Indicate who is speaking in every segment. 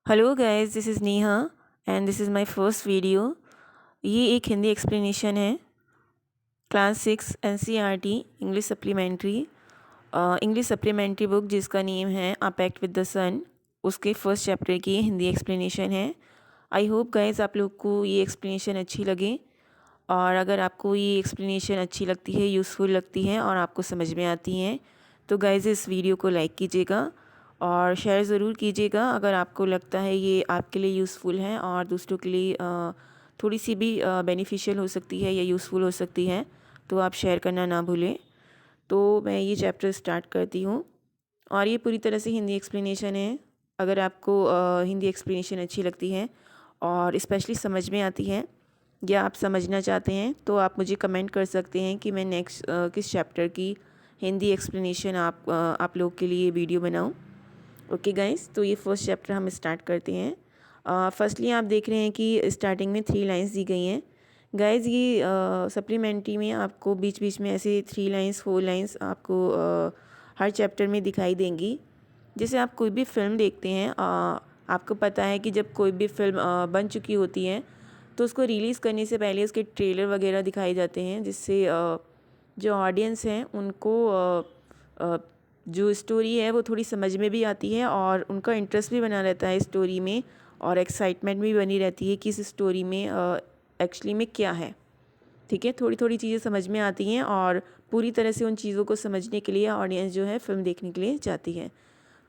Speaker 1: Hello guys, this is Neha and this is my first video. ये एक Hindi explanation है। Class 6 NCERT English supplementary English supplementary book जिसका name है a pact with the सन, उसके first chapter की Hindi explanation है। I hope guys आप लोग को ये एक्सप्लेनेशन अच्छी लगे, और अगर आपको ये एक्सप्लेनेशन अच्छी लगती है, यूज़फुल लगती है और आपको समझ में आती हैं, तो गाइस इस वीडियो को लाइक कीजिएगा और शेयर ज़रूर कीजिएगा अगर आपको लगता है ये आपके लिए यूज़फुल है और दूसरों के लिए थोड़ी सी भी बेनिफिशियल हो सकती है या यूज़फुल हो सकती है, तो आप शेयर करना ना भूलें। तो मैं ये चैप्टर स्टार्ट करती हूँ, और ये पूरी तरह से हिंदी एक्सप्लेनेशन है। अगर आपको हिंदी एक्सप्लेनेशन अच्छी लगती है और स्पेशली समझ में आती है या आप समझना चाहते हैं, तो आप मुझे कमेंट कर सकते हैं कि मैं नेक्स्ट किस चैप्टर की हिंदी एक्सप्लेनेशन आप लोग के लिए वीडियो बनाऊं। ओके गाइस, तो ये फर्स्ट चैप्टर हम स्टार्ट करते हैं। फर्स्टली आप देख रहे हैं कि स्टार्टिंग में 3 लाइंस दी गई हैं। गाइस ये सप्लीमेंट्री में आपको बीच बीच में ऐसे 3 लाइंस 4 लाइंस आपको हर चैप्टर में दिखाई देंगी। जैसे आप कोई भी फिल्म देखते हैं, आपको पता है कि जब कोई भी फिल्म बन चुकी होती है तो उसको रिलीज़ करने से पहले उसके ट्रेलर वगैरह दिखाए जाते हैं, जिससे जो ऑडियंस हैं उनको अ, जो स्टोरी है वो थोड़ी समझ में भी आती है और उनका इंटरेस्ट भी बना रहता है स्टोरी में, और एक्साइटमेंट भी बनी रहती है कि इस स्टोरी में एक्चुअली में क्या है। ठीक है, थोड़ी थोड़ी चीज़ें समझ में आती हैं और पूरी तरह से उन चीज़ों को समझने के लिए ऑडियंस जो है फिल्म देखने के लिए जाती है।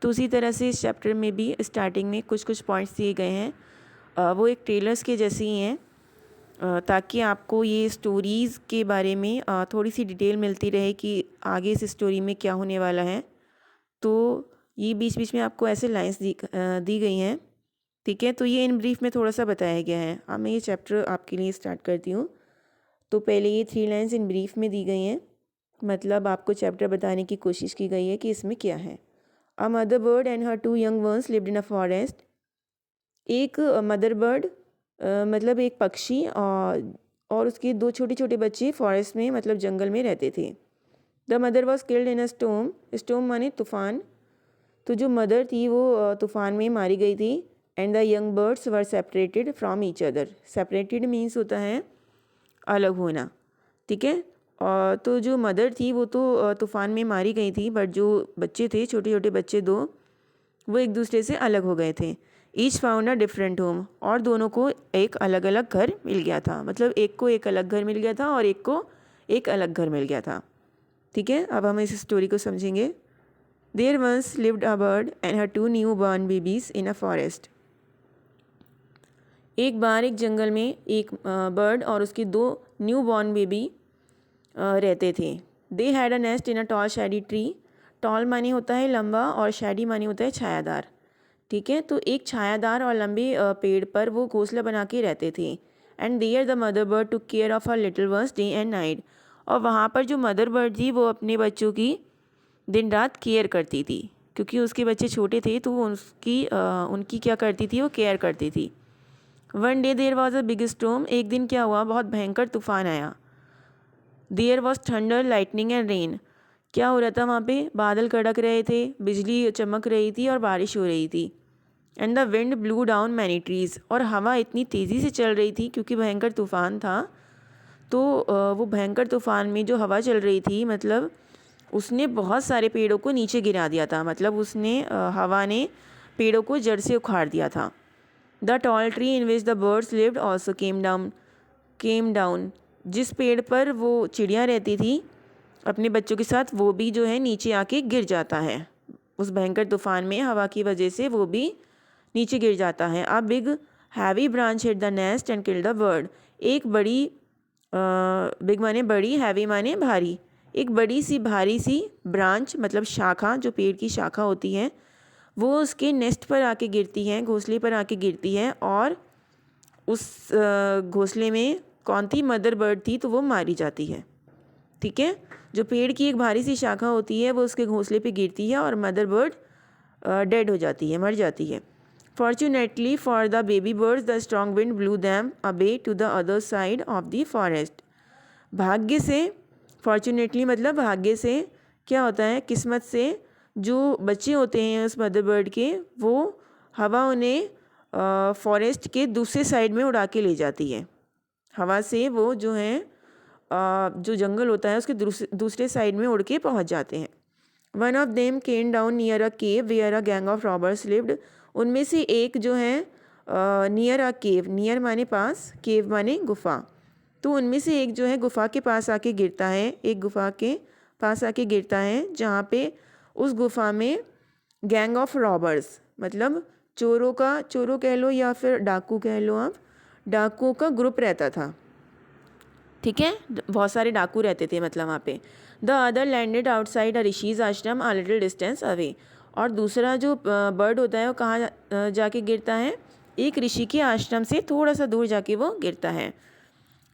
Speaker 1: तो उसी तरह से इस चैप्टर में भी स्टार्टिंग में कुछ कुछ पॉइंट्स दिए गए हैं, वो एक ट्रेलर्स के जैसे ही हैं, ताकि आपको ये स्टोरीज़ के बारे में थोड़ी सी डिटेल मिलती रहे कि आगे इस स्टोरी में क्या होने वाला है। तो ये बीच बीच में आपको ऐसे लाइंस दी गई हैं। ठीक है, तो ये इन ब्रीफ में थोड़ा सा बताया गया है। अब मैं ये चैप्टर आपके लिए स्टार्ट करती हूँ। तो पहले ये 3 लाइंस इन ब्रीफ में दी गई हैं, मतलब आपको चैप्टर बताने की कोशिश की गई है कि इसमें क्या है। A mother bird and her 2 young ones lived in a forest. एक मदर बर्ड मतलब एक पक्षी, और उसके 2 छोटे छोटे बच्चे फॉरेस्ट में मतलब जंगल में रहते थे। The mother was killed in a storm. Storm माने तूफान। तो जो मदर थी वो तूफान में मारी गई थी। And the young birds were separated from each other. Separated means होता है अलग होना। ठीक है, और तो जो मदर थी वो तो तूफान में मारी गई थी, बट जो बच्चे थे, छोटे छोटे बच्चे 2, वो एक दूसरे से अलग हो गए थे। Each found a different home. और दोनों को एक अलग अलग घर मिल गया था, मतलब एक को एक अलग घर मिल गया था और एक को एक अलग घर मिल गया था। ठीक है, अब हम इस स्टोरी को समझेंगे। There once lived a bird and her 2 newborn babies in a forest. एक बार एक जंगल में एक बर्ड और उसके 2 न्यू बॉर्न बेबी रहते थे। They had a nest in a tall shady tree. Tall माने होता है लंबा और शैडी माने होता है छायादार। ठीक है, तो एक छायादार और लंबे पेड़ पर वो घोंसला बना के रहते थे। And there the mother bird took care of her little ones day and night. और वहाँ पर जो मदर बर्ड थी वो अपने बच्चों की दिन रात केयर करती थी, क्योंकि उसके बच्चे छोटे थे तो वो उनकी क्या करती थी, वो केयर करती थी। One day there was a big storm. एक दिन क्या हुआ, बहुत भयंकर तूफान आया। There was thunder lightning and rain. क्या हो रहा था वहाँ पे, बादल कड़क रहे थे, बिजली चमक रही थी और बारिश हो रही थी। And the wind blue down many trees. और हवा इतनी तेज़ी से चल रही थी क्योंकि भयंकर तूफान था। तो वो भयंकर तूफान में जो हवा चल रही थी, मतलब उसने बहुत सारे पेड़ों को नीचे गिरा दिया था, मतलब उसने हवा ने पेड़ों को जड़ से उखाड़ दिया था। The tall tree in which the birds lived also came down. जिस पेड़ पर वो चिड़िया रहती थी अपने बच्चों के साथ, वो भी जो है नीचे आके गिर जाता है। उस भयंकर तूफान में हवा की वजह से वो भी नीचे गिर जाता है। A big heavy branch hit the nest and kill the bird. एक बड़ी बिग माने बड़ी, हैवी माने भारी, एक बड़ी सी भारी सी ब्रांच मतलब शाखा, जो पेड़ की शाखा होती है, वो उसके नेस्ट पर आके गिरती है, घोंसले पर आके गिरती है, और उस घोंसले में कौन थी, मदर बर्ड थी, तो वो मारी जाती है। ठीक है, जो पेड़ की एक भारी सी शाखा होती है वो उसके घोंसले पे गिरती है और मदर बर्ड डेड हो जाती है, मर जाती है। Fortunately for the baby birds the strong wind blew them away to the other side of the forest. भाग्य से, फॉर्चुनेटली मतलब भाग्य से, क्या होता है, किस्मत से, जो बच्चे होते हैं उस मदर बर्ड के, वो हवा उन्हें फॉरेस्ट के दूसरे साइड में उड़ा के ले जाती है। हवा से वो जो है जो जंगल होता है उसके दूसरे साइड में उड़ के पहुंच जाते हैं। One of them came down near a cave where a gang of robbers lived. उनमें से एक जो है नियर अ केव, नियर माने पास, केव माने गुफा, तो उनमें से एक जो है गुफा के पास आके गिरता है, एक गुफा के पास आके गिरता है जहाँ पे उस गुफा में गैंग ऑफ रॉबर्स मतलब चोरों कह लो या फिर डाकू कह लो आप, डाकुओं का ग्रुप रहता था। ठीक है, बहुत सारे डाकू रहते थे मतलब वहाँ पे। द अदर लैंडेड आउटसाइड अ ऋषिज आश्रम अ लिटिल डिस्टेंस अवे। और दूसरा जो बर्ड होता है वो कहाँ जाके गिरता है, एक ऋषि के आश्रम से थोड़ा सा दूर जाके वो गिरता है।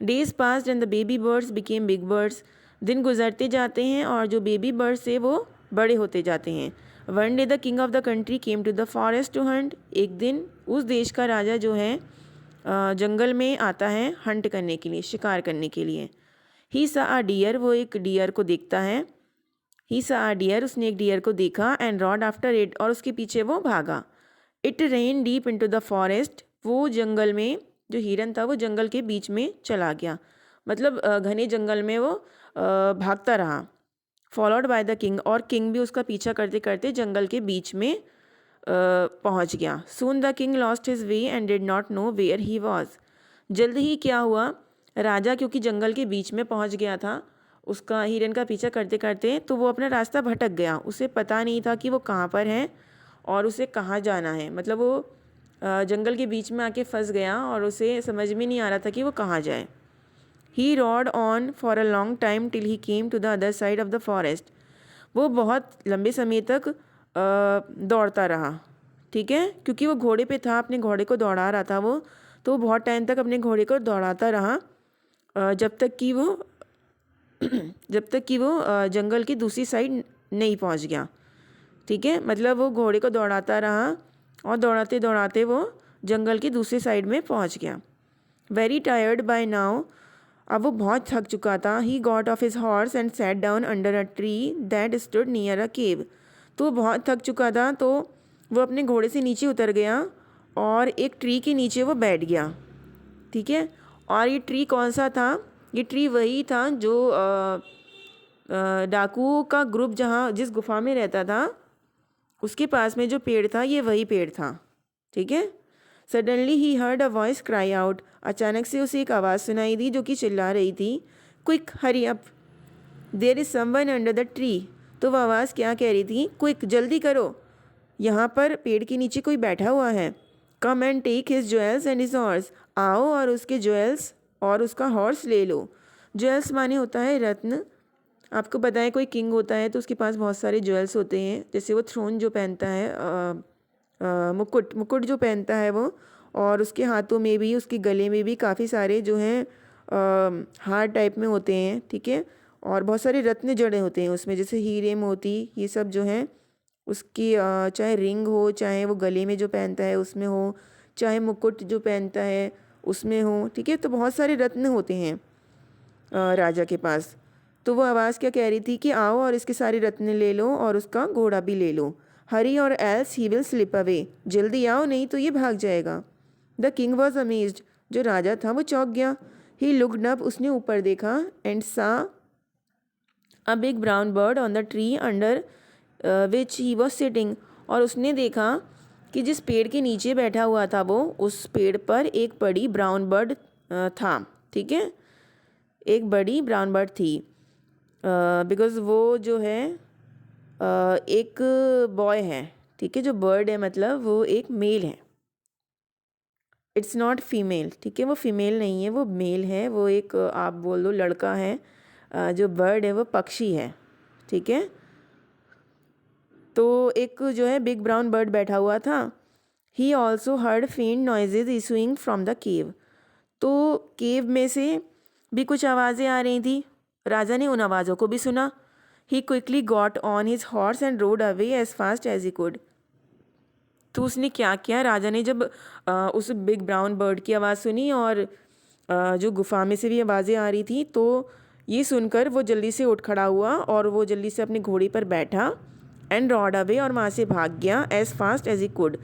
Speaker 1: Days passed and the baby birds became big birds. दिन गुजरते जाते हैं और जो बेबी बर्ड्स है वो बड़े होते जाते हैं। One day the king of the country came to the forest to hunt. एक दिन उस देश का राजा जो है जंगल में आता है हंट करने के लिए, शिकार करने के लिए। ही सा अ डियर, वो एक डियर को देखता है। ही सा अ डियर, उसने एक डियर को देखा। एंड रॉड आफ्टर इट, और उसके पीछे वो भागा। It rain deep into the forest, वो जंगल में, जो हिरन था वो जंगल के बीच में चला गया, मतलब घने जंगल में वो भागता रहा। फॉलोड बाय द किंग, और किंग भी उसका पीछा करते करते जंगल के बीच में पहुंच गया। Soon the king lost his way and did not know where he was. जल्द ही क्या हुआ, राजा क्योंकि जंगल के बीच में पहुंच गया था उसका हिरन का पीछा करते करते, तो वो अपना रास्ता भटक गया। उसे पता नहीं था कि वो कहाँ पर है और उसे कहाँ जाना है, मतलब वो जंगल के बीच में आके फंस गया और उसे समझ में नहीं आ रहा था कि वो कहाँ जाए। He rode on for a long time till he came to the other side of the forest. वो बहुत लंबे समय तक दौड़ता रहा, ठीक है, क्योंकि वो घोड़े पे था, अपने घोड़े को दौड़ा रहा था वो, तो बहुत टाइम तक अपने घोड़े को दौड़ाता रहा जब तक कि वो जंगल की दूसरी साइड नहीं पहुंच गया। ठीक है, मतलब वो घोड़े को दौड़ाता रहा और दौड़ाते दौड़ाते वो जंगल की दूसरी साइड में पहुंच गया। वेरी टायर्ड बाय नाउ, अब वो बहुत थक चुका था। He got off his horse and sat down under a tree that stood near a cave. तो बहुत थक चुका था तो वो अपने घोड़े से नीचे उतर गया और एक ट्री के नीचे वो बैठ गया। ठीक है, और ये ट्री कौन सा था, ये ट्री वही था जो डाकुओं का ग्रुप जहाँ जिस गुफा में रहता था उसके पास में जो पेड़ था ये वही पेड़ था। ठीक है, suddenly he heard a voice cry out. अचानक से उसे एक आवाज़ सुनाई दी जो कि चिल्ला रही थी, quick hurry up there is someone under the tree. तो वह आवाज़ क्या कह रही थी, क्विक जल्दी करो, यहाँ पर पेड़ के नीचे कोई बैठा हुआ है। Come and take his jewels and his horse, आओ और उसके ज्वेल्स और उसका हॉर्स ले लो। ज्वेल्स माने होता है रत्न। आपको पता है कोई किंग होता है तो उसके पास बहुत सारे ज्वेल्स होते हैं, जैसे वो थ्रोन जो पहनता है, मुकुट जो पहनता है वो, और उसके हाथों में भी, उसके गले में भी काफ़ी सारे जो हैं हार टाइप में होते हैं। ठीक है, और बहुत सारे रत्न जड़े होते हैं उसमें, जैसे हीरे मोती, ये सब जो हैं उसकी चाहे रिंग हो, चाहे वो गले में जो पहनता है उसमें हो, चाहे मुकुट जो पहनता है उसमें हो। ठीक है, तो बहुत सारे रत्न होते हैं राजा के पास। तो वो आवाज़ क्या कह रही थी कि आओ और इसके सारे रत्न ले लो और उसका घोड़ा भी ले लो। हरी और else he will slip away, जल्दी आओ नहीं तो ये भाग जाएगा। द किंग वॉज अमेज्ड, जो राजा था वो चौंक गया। ही लुक्ड अप, उसने ऊपर देखा, एंड सा a big brown bird on the tree under which he was sitting. और उसने देखा कि जिस पेड़ के नीचे बैठा हुआ था वो, उस पेड़ पर एक बड़ी ब्राउन बर्ड था। ठीक है, एक बड़ी ब्राउन बर्ड थी, बिकॉज़ वो जो है एक बॉय है। ठीक है, जो बर्ड है मतलब वो एक मेल है, इट्स नॉट फीमेल। ठीक है, वो फीमेल नहीं है, वो मेल है, वो एक आप बोल दो लड़का है। जो बर्ड है वो पक्षी है। ठीक है, तो एक जो है बिग ब्राउन बर्ड बैठा हुआ था। ही ऑल्सो हर्ड फेंट noises issuing from the cave. तो केव में से भी कुछ आवाज़ें आ रही थी, राजा ने उन आवाज़ों को भी सुना। He quickly got on his horse and rode away as fast as he could. तो उसने क्या किया, राजा ने जब उस बिग ब्राउन बर्ड की आवाज़ सुनी और जो गुफा में से भी आवाज़ें आ रही थी, तो ये सुनकर वो जल्दी से उठ खड़ा हुआ और वो जल्दी से अपने घोड़े पर बैठा एंड रॉड अवे, और वहाँ से भाग गया as fast as he could,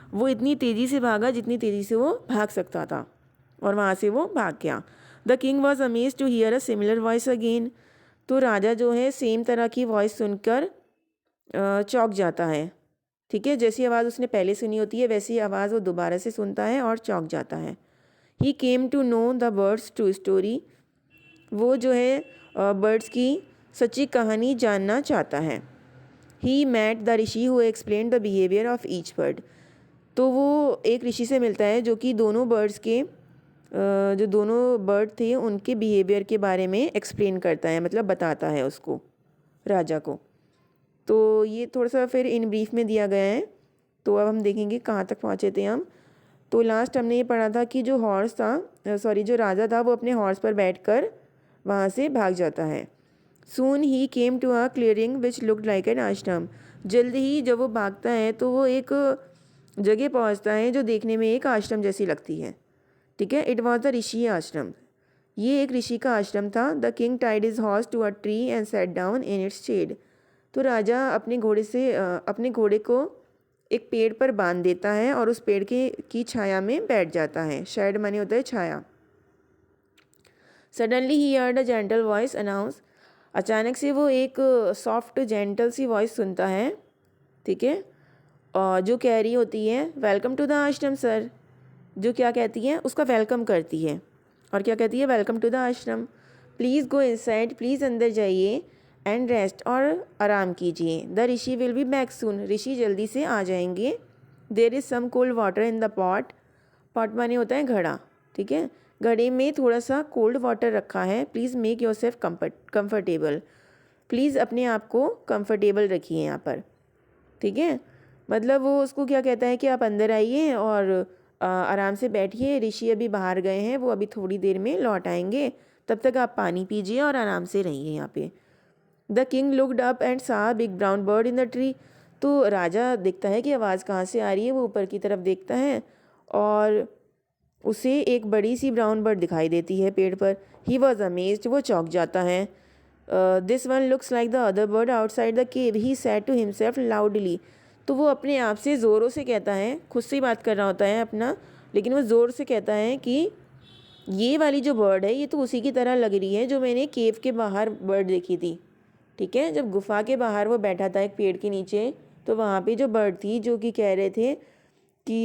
Speaker 1: वो इतनी तेज़ी से भागा जितनी तेज़ी से वो भाग सकता था और वहाँ से वो भाग गया। The king was amaze to hear a similar voice again. तो राजा जो है सेम तरह की वॉइस सुनकर चौंक जाता है। ठीक है, जैसी आवाज़ उसने पहले सुनी होती है वैसी आवाज़ वो दोबारा से सुनता है और चौंक जाता है। He came to know the birds true story. वो जो है बर्ड्स की सच्ची कहानी जानना चाहता है। He met the rishi who explain the behaviour of each bird. तो वो एक ऋषि से मिलता है जो कि दोनों बर्ड्स के जो दोनों बर्ड थे उनके बिहेवियर के बारे में एक्सप्लेन करता है, मतलब बताता है उसको, राजा को। तो ये थोड़ा सा फिर इन ब्रीफ में दिया गया है। तो अब हम देखेंगे कहाँ तक पहुँचे थे हम। तो लास्ट हमने ये पढ़ा था कि जो हॉर्स था जो राजा था वो अपने हॉर्स पर बैठकर वहाँ से भाग जाता है। Soon he came to a clearing which looked like an ashram. जल्द ही जब वो भागता है तो वो एक जगह पहुँचता है जो देखने में एक आश्रम जैसी लगती है। ठीक है, इट वॉज द ऋषि आश्रम। ये एक ऋषि का आश्रम था। The king tied his horse to a tree and set down in its shade. तो राजा अपने घोड़े को एक पेड़ पर बांध देता है और उस पेड़ की छाया में बैठ जाता है। शेड माने होता है छाया। Suddenly he heard a gentle voice announce. अचानक से वो एक सॉफ्ट जेंटल सी वॉइस सुनता है। ठीक है, और जो कह रही होती है वेलकम टू द आश्रम सर। जो क्या कहती है, उसका वेलकम करती है। और क्या कहती है, welcome to the ashram, please go inside, please अंदर जाइए, एंड रेस्ट और आराम कीजिए। The rishi will be back soon. ऋषि जल्दी से आ जाएंगे। There is some cold water in the pot. Pot माने होता है घड़ा। ठीक है, घड़े में थोड़ा सा कोल्ड वाटर रखा है। Please make your self comfortable. Please अपने आप को कंफर्टेबल रखिए यहाँ पर। ठीक है, मतलब वो उसको क्या कहता है कि आप अंदर आइए और आराम से बैठिए। ऋषि अभी बाहर गए हैं, वो अभी थोड़ी देर में लौट आएंगे, तब तक आप पानी पीजिए और आराम से रहिए यहाँ पे। The king looked up and saw big brown bird in the tree. तो राजा देखता है कि आवाज़ कहाँ से आ रही है। वो ऊपर की तरफ देखता है और उसे एक बड़ी सी ब्राउन बर्ड दिखाई देती है पेड़ पर। He was amazed. वो चौंक जाता है। This one looks like the other bird outside the cave. He said to himself loudly. तो वो अपने आप से ज़ोरों से कहता है, खुद से ही बात कर रहा होता है अपना, लेकिन वो ज़ोर से कहता है कि ये वाली जो बर्ड है ये तो उसी की तरह लग रही है जो मैंने केव के बाहर बर्ड देखी थी। ठीक है, जब गुफा के बाहर वो बैठा था एक पेड़ के नीचे, तो वहाँ पे जो बर्ड थी जो कि कह रहे थे कि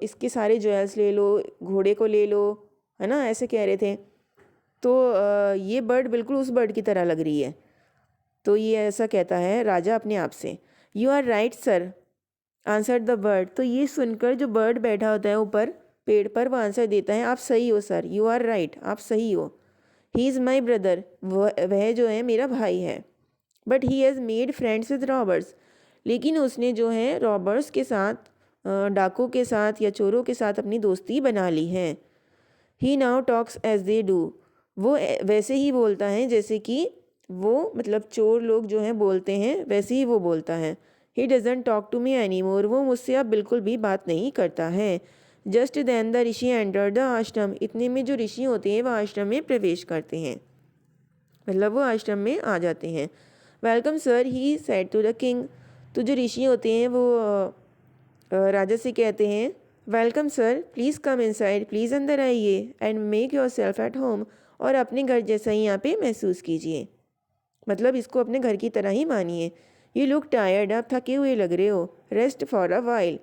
Speaker 1: इसके सारे ज्वेल्स ले लो, घोड़े को ले लो, है ना, ऐसे कह रहे थे। तो ये बर्ड बिल्कुल उस बर्ड की तरह लग रही है। तो ये ऐसा कहता है राजा अपने आप से। You are right sir, answer the bird. तो ये सुनकर जो बर्ड बैठा होता है ऊपर पेड़ पर वो आंसर देता है, आप सही हो सर, यू आर राइट, आप सही हो। ही इज़ माई ब्रदर, वह जो है मेरा भाई है। But he has made friends with robbers. लेकिन उसने जो है रॉबर्स के साथ, डाकुओं के साथ या चोरों के साथ अपनी दोस्ती बना ली है। He now talks as they do. वो वैसे ही बोलता है जैसे कि वो, मतलब चोर लोग जो हैं बोलते हैं वैसे ही वो बोलता है। He doesn't talk to me any more. वो मुझसे अब बिल्कुल भी बात नहीं करता है। Just then the rishi enter the ashram. इतने में जो ऋषि होते हैं वो आश्रम में प्रवेश करते हैं, मतलब वो आश्रम में आ जाते हैं। Welcome sir, he said to the king. तो जो ऋषि होते हैं वो राजा से कहते हैं, welcome sir, please come inside, please अंदर आइए, and make your self at home. और अपने घर जैसा ही यहाँ पे महसूस कीजिए, मतलब इसको अपने घर की तरह ही मानिए। यू लुक टायर्ड, आप थके हुए लग रहे हो। रेस्ट फॉर अ वाइल,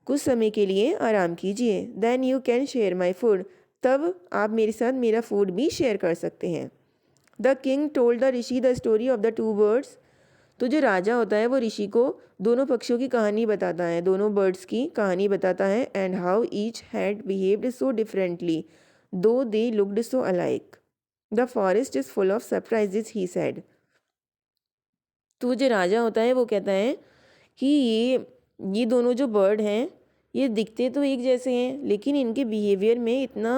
Speaker 1: कुछ समय के लिए आराम कीजिए। Then you can share my food, तब आप मेरे साथ मेरा फूड भी शेयर कर सकते हैं। The king told the Rishi the story of the two birds. तो जो राजा होता है वो ऋषि को दोनों पक्षियों की कहानी बताता है, दोनों बर्ड्स की कहानी बताता है। And how each had behaved so differently though they looked so alike. The forest is full of surprises, he said. तो जो राजा होता है वो कहता है कि ये दोनों जो बर्ड हैं ये दिखते तो एक जैसे हैं, लेकिन इनके बिहेवियर में इतना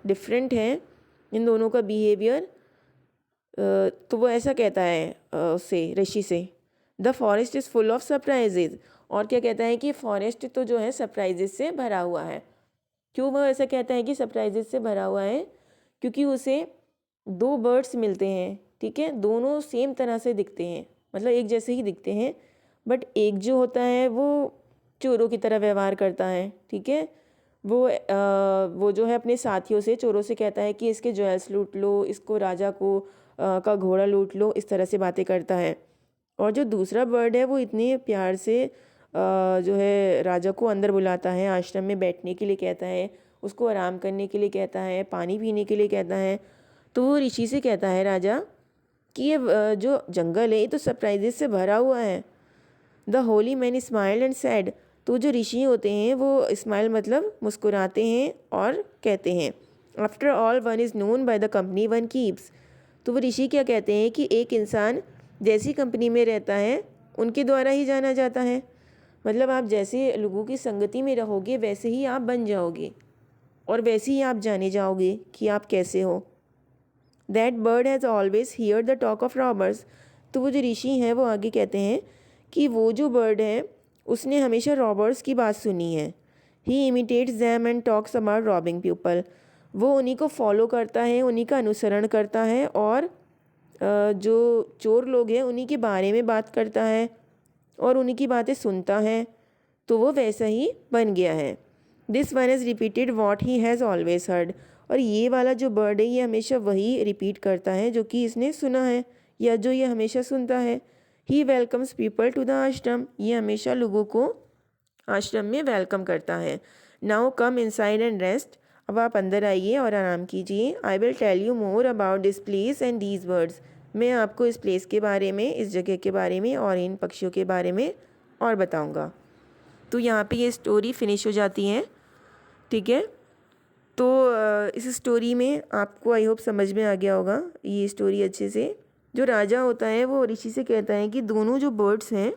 Speaker 1: डिफरेंट है इन दोनों का बिहेवियर। तो वो ऐसा कहता है उससे, ऋषि से, the forest is full of surprises. और क्या कहता है कि फॉरेस्ट तो जो है सरप्राइजेज से भरा हुआ है। क्यों वो ऐसा कहता है कि सरप्राइजेज से भरा हुआ है? क्योंकि उसे दो बर्ड्स मिलते हैं, ठीक है, दोनों सेम तरह से दिखते हैं, मतलब एक जैसे ही दिखते हैं, बट एक जो होता है वो चोरों की तरह व्यवहार करता है। ठीक है, वो जो है अपने साथियों से, चोरों से कहता है कि इसके ज्वेल्स लूट लो, इसको राजा को का घोड़ा लूट लो, इस तरह से बातें करता है। और जो दूसरा बर्ड है वो इतने प्यार से जो है राजा को अंदर बुलाता है, आश्रम में बैठने के लिए कहता है, उसको आराम करने के लिए कहता है, पानी पीने के लिए कहता है। तो वो ऋषि से कहता है राजा कि ये जो जंगल है ये तो सरप्राइजेस से भरा हुआ है। The Holi man smiled and sad. तो जो ऋषि होते हैं वो स्माइल मतलब मुस्कुराते हैं और कहते हैं, after all one is known by the company one keeps. तो वो ऋषि क्या कहते हैं कि एक इंसान जैसी कंपनी में रहता है उनके द्वारा ही जाना जाता है। मतलब आप जैसे लोगों की संगति में रहोगे वैसे ही आप बन जाओगे और वैसे ही आप जाने जाओगे कि आप कैसे हो। That bird has always here the talk of robbers. तो वो जो ऋषि हैं वो आगे कहते हैं कि वो जो बर्ड है उसने हमेशा रॉबर्स की बात सुनी है। He imitates them and talks about robbing people. वो उन्हीं को फॉलो करता है, उन्हीं का अनुसरण करता है और जो चोर लोग हैं उन्हीं के बारे में बात करता है और उन्हीं की बातें सुनता है। तो वो वैसा ही बन गया है। This one is repeated what he has always heard. और ये वाला जो बर्ड है ये हमेशा वही रिपीट करता है जो कि इसने सुना है या जो ये हमेशा सुनता है। ही वेलकम्स पीपल टू द आश्रम। ये हमेशा लोगों को आश्रम में वेलकम करता है। Now come inside and rest. अब आप अंदर आइए और आराम कीजिए। I will tell you more about this place and these birds. मैं आपको इस प्लेस के बारे में, इस जगह के बारे में और इन पक्षियों के बारे में और बताऊंगा। तो यहाँ पे ये स्टोरी फिनिश हो जाती है। ठीक है, तो इस स्टोरी में आपको आई होप समझ में आ गया होगा ये स्टोरी अच्छे से। जो राजा होता है वो ऋषि से कहता है कि दोनों जो बर्ड्स हैं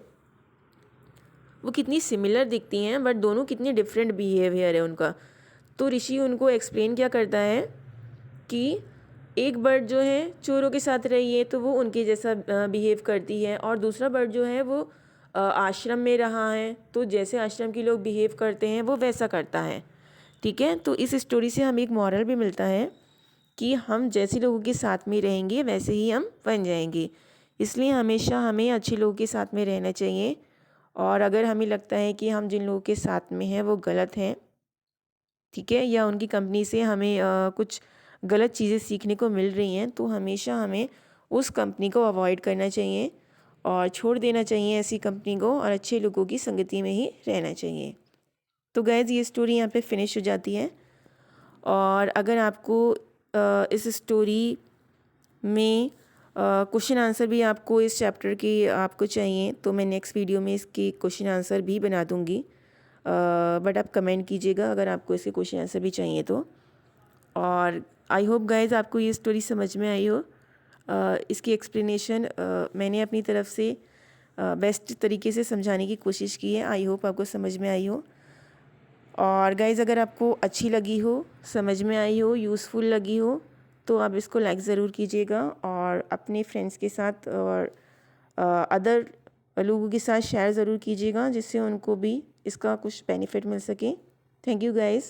Speaker 1: वो कितनी सिमिलर दिखती हैं बट दोनों कितनी डिफरेंट बिहेवियर है उनका। तो ऋषि उनको एक्सप्लेन क्या करता है कि एक बर्ड जो है चोरों के साथ रही है तो वो उनके जैसा बिहेव करती है, और दूसरा बर्ड जो है वो आश्रम में रहा है तो जैसे आश्रम के लोग बिहेव करते हैं वो वैसा करता है। ठीक है, तो इस स्टोरी से हमें एक मॉरल भी मिलता है कि हम जैसे लोगों के साथ में रहेंगे वैसे ही हम बन जाएंगे। इसलिए हमेशा हमें अच्छे लोगों के साथ में रहना चाहिए, और अगर हमें लगता है कि हम जिन लोगों के साथ में हैं वो गलत हैं, ठीक है, या उनकी कंपनी से हमें कुछ गलत चीज़ें सीखने को मिल रही हैं, तो हमेशा हमें उस कंपनी को अवॉइड करना चाहिए और छोड़ देना चाहिए ऐसी कंपनी को और अच्छे लोगों की संगति में ही रहना चाहिए। तो गाइस ये स्टोरी यहाँ पे फिनिश हो जाती है। और अगर आपको इस स्टोरी में क्वेश्चन आंसर भी आपको इस चैप्टर की आपको चाहिए तो मैं नेक्स्ट वीडियो में इसकी क्वेश्चन आंसर भी बना दूँगी। बट आप कमेंट कीजिएगा अगर आपको इसके क्वेश्चन आंसर भी चाहिए तो। और आई होप गाइज आपको ये स्टोरी समझ में आई हो। इसकी एक्सप्लेनेशन मैंने अपनी तरफ से बेस्ट तरीके से समझाने की कोशिश की है। आई होप आपको समझ में आई हो। और गाइज़ अगर आपको अच्छी लगी हो, समझ में आई हो, यूज़फुल लगी हो तो आप इसको लाइक ज़रूर कीजिएगा और अपने फ्रेंड्स के साथ और अदर लोगों के साथ शेयर ज़रूर कीजिएगा जिससे उनको भी इसका कुछ बेनिफिट मिल सके। Thank you guys.